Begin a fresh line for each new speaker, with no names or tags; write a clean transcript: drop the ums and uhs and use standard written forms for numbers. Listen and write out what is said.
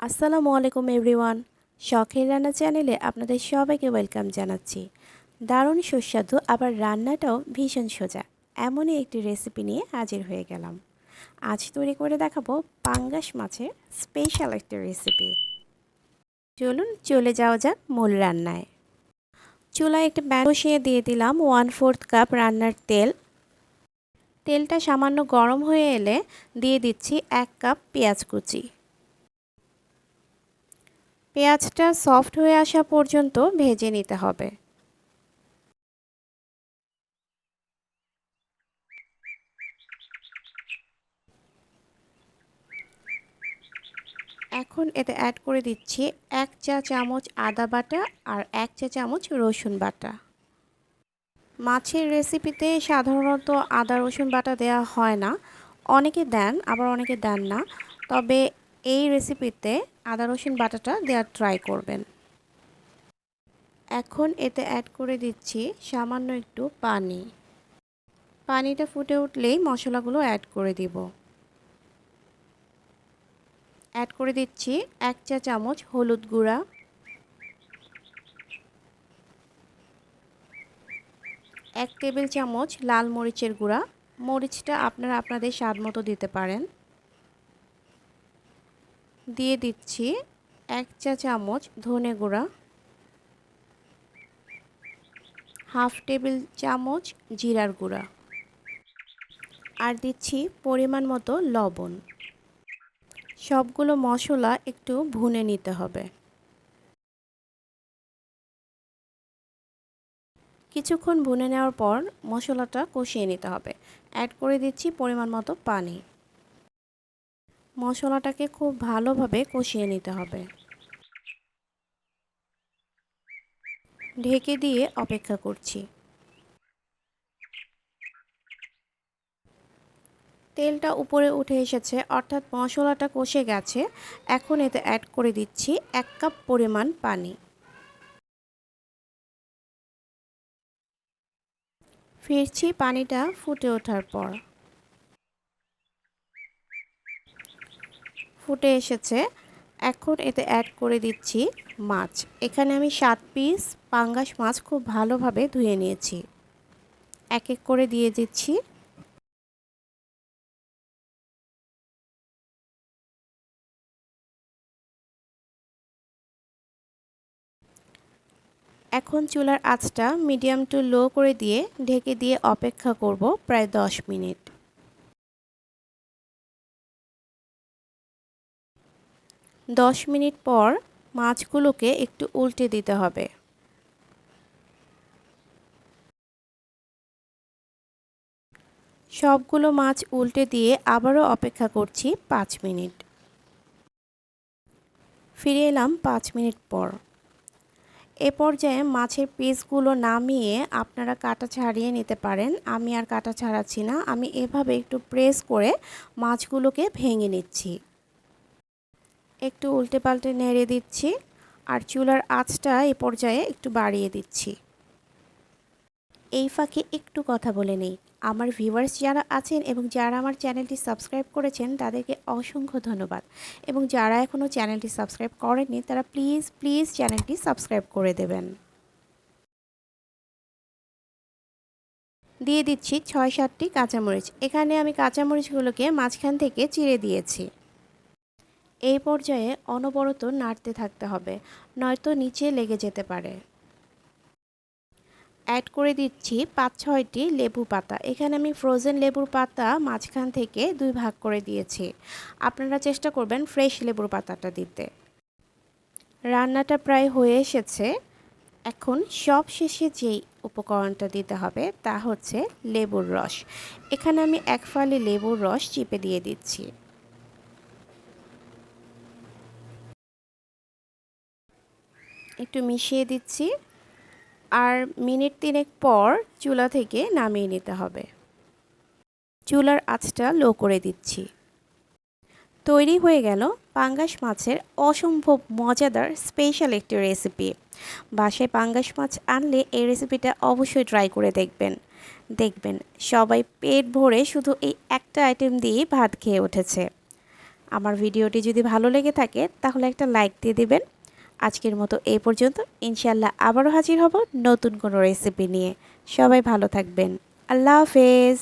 আসসালামু আলাইকুম এভরিওয়ান। শখের রান্না চ্যানেলে আপনাদের সবাইকে ওয়েলকাম জানাচ্ছি। দারুণ সুস্বাদু আবার রান্নাটাও ভীষণ সোজা, এমনই একটি রেসিপি নিয়ে হাজির হয়ে গেলাম। আজ তৈরি করে দেখাবো পাঙ্গাস মাছের স্পেশাল একটা রেসিপি। চলুন চলে যাওয়া যাক মূল রান্নায়। চুলায় একটা প্যান বসিয়ে দিয়ে দিলাম 1/4 কাপ রান্নার তেল। তেলটা সামান্য গরম হয়ে এলে দিয়ে দিচ্ছি 1 কাপ পেঁয়াজ কুচি। পেঁয়াজটা সফট হয়ে আসা পর্যন্ত ভেজে নিতে হবে। এখন এতে অ্যাড করে দিচ্ছি 1 চা চামচ আদা বাটা আর 1 চা চামচ রসুন বাটা। মাছের রেসিপিতে সাধারণত আদা রসুন বাটা দেওয়া হয় না, অনেকে দেন আবার অনেকে দেন না, তবে এই রেসিপিতে আদা রসুন বাটাটা দেওয়ার ট্রাই করবেন। এখন এতে অ্যাড করে দিচ্ছি সামান্য একটু পানি। পানিটা ফুটে উঠলেই মশলাগুলো অ্যাড করে দিব। অ্যাড করে দিচ্ছি 1 চা চামচ হলুদ গুঁড়া, 1 টেবিল চামচ লাল মরিচের গুঁড়া। মরিচটা আপনারা আপনাদের স্বাদ মতো দিতে পারেন। দিয়ে দিচ্ছি 1 চা চামচ ধনে গুঁড়া, 1/2 টেবিল চামচ জিরার গুঁড়া, আর দিচ্ছি পরিমাণ মতো লবণ। সবগুলো মশলা একটু ভুনে নিতে হবে। কিছুক্ষণ ভুনে নেওয়ার পর মশলাটা কষিয়ে নিতে হবে। অ্যাড করে দিচ্ছি পরিমাণ মতো পানি। মশলাটাকে খুব ভালোভাবে কষিয়ে নিতে হবে। ঢেকে দিয়ে অপেক্ষা করছি। তেলটা উপরে উঠে এসেছে, অর্থাৎ মশলাটা কষে গেছে। এখন এতে অ্যাড করে দিচ্ছি 1 কাপ পরিমাণ পানি। ফিরছি পানিটা ফুটে ওঠার পর। ফুটে এসেছে, এখন এতে অ্যাড করে দিচ্ছি মাছ। এখানে আমি 7 পিস পাঙ্গাস মাছ খুব ভালোভাবে ধুয়ে নিয়েছি। এক এক করে দিয়ে দিচ্ছি। এখন চুলার আঁচটা মিডিয়াম টু লো করে দিয়ে ঢেকে দিয়ে অপেক্ষা করব প্রায় 10 মিনিট। 10 মিনিট পর মাছগুলোকে একটু উল্টে দিতে হবে। সবগুলো মাছ উল্টে দিয়ে আবারও অপেক্ষা করছি 5 মিনিট। ফিরে এলাম 5 মিনিট পর। এ পর্যায়ে মাছের পিসগুলো নামিয়ে আপনারা কাটা ছাড়িয়ে নিতে পারেন। আমি আর কাটা ছাড়াচ্ছি না, আমি এভাবে একটু প্রেস করে মাছগুলোকে ভেঙে নিচ্ছি। একটু উল্টে পাল্টে নেড়ে দিচ্ছি আর চুলার আঁচটা এ পর্যায়ে একটু বাড়িয়ে দিচ্ছি। এই ফাঁকে একটু কথা বলে নেই, আমার ভিউয়ার্স যারা আছেন এবং যারা আমার চ্যানেলটি সাবস্ক্রাইব করেছেন তাদেরকে অসংখ্য ধন্যবাদ, এবং যারা এখনও চ্যানেলটি সাবস্ক্রাইব করেননি তারা প্লিজ প্লিজ চ্যানেলটি সাবস্ক্রাইব করে দেবেন। দিয়ে দিচ্ছি 6-7টি কাঁচামরিচ। এখানে আমি কাঁচামরিচগুলোকে মাঝখান থেকে চিড়ে দিয়েছি। এই পর্যায়ে অনবরত নাড়তে থাকতে হবে, নয়তো নিচে লেগে যেতে পারে। অ্যাড করে দিচ্ছি 5-6টি লেবু পাতা। এখানে আমি ফ্রোজেন লেবুর পাতা মাঝখান থেকে 2 ভাগ করে দিয়েছি। আপনারা চেষ্টা করবেন ফ্রেশ লেবুর পাতাটা দিতে। রান্নাটা প্রায় হয়ে এসেছে। এখন সবশেষে যেই উপকরণটা দিতে হবে তা হচ্ছে লেবুর রস। এখানে আমি 1 ফালি লেবুর রস চিপে দিয়ে দিচ্ছি। একটু মিশিয়ে দিচ্ছি আর মিনিট 3 পর চুলা থেকে নামিয়ে নিতে হবে। চুলার আঁচটা লো করে দিচ্ছি। তৈরি হয়ে গেল পাঙ্গাস মাছের অসম্ভব মজাদার স্পেশাল একটি রেসিপি। বাসায় পাঙ্গাস মাছ আনলে এই রেসিপিটা অবশ্যই ট্রাই করে দেখবেন। দেখবেন সবাই পেট ভরে শুধু এই একটা আইটেম দিয়েই ভাত খেয়ে উঠেছে। আমার ভিডিওটি যদি ভালো লেগে থাকে তাহলে একটা লাইক দিয়ে দিবেন। আজকের মতো এই পর্যন্ত। ইনশাআল্লাহ আবারও হাজির হব নতুন কোনো রেসিপি নিয়ে। সবাই ভালো থাকবেন। আল্লাহ হাফেজ।